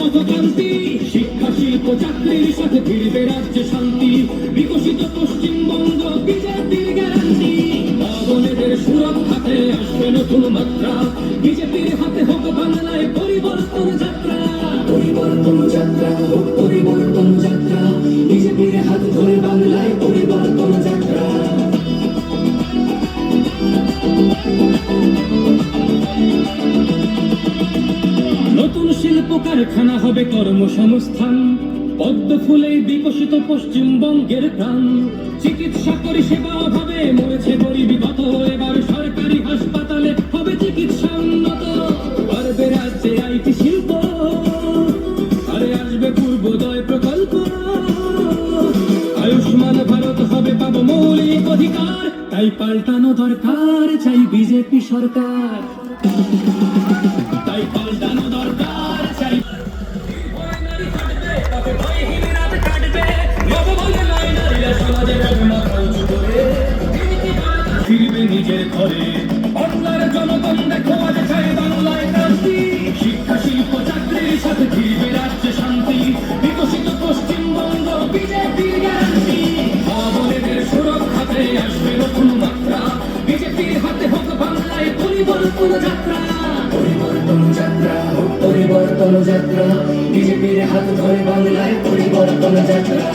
পথক্রান্তি, শিক্ষা শিল্প চাকরির সাথে ফিরবে রাজ্যে শান্তি, বিকশিত পশ্চিমবঙ্গ বিজেপির গ্যারান্টি। বাবনেদের সুরক্ষাতে আসবে নতুন মাত্রা, বিজেপির হাতে হোক বাংলায় পরিবর্তন যাত্রা। পরিবর্তন যাত্রা হোক পরিবর্তন যাত্রা, বিজেপির হাত ধরে বাংলায় পরিবর্তন যাত্রা। নতুন শিল্প কারখানা হবে কর্মসংস্থান, পদ্ম ফুলে বিকশিত পশ্চিমবঙ্গের প্রাণ। চিকিৎসা পরিষেবা অভাবে মরেছে গরিবী কত, এবার সরকারি হাসপাতালে হবে চিকিৎসা উন্নত। বাড়বে রাজ্যে আইটি শিল্প, আরে আসবে পূর্বোদয় প্রকল্প। আয়ুষ্মান ভারত হবে পাবো মৌলিক অধিকার, তাই পাল্টানো দরকার, চাই বিজেপি সরকার। তাই পাল্টানো দরকার, চাই ফিরবে নিজের ঘরে বাংলার জনগণ। দেখো আজ চাই বাংলায় ক্রান্তি, শিক্ষা শিল্প চাকরির সাথে ফিরবে রাজ্যে শান্তি, বিকশিত পশ্চিমবঙ্গ বিজেপির গ্যারান্টি। বাবনেদের সুরক্ষাতে আসবে নতুন মাত্রা, বিজেপির হাতে হোক বাংলায় পরিবর্তন যাত্রা। পরিবর্তন যাত্রা হোক পরিবর্তন যাত্রা, বিজেপির হাত ধরে বাংলায় পরিবর্তন যাত্রা।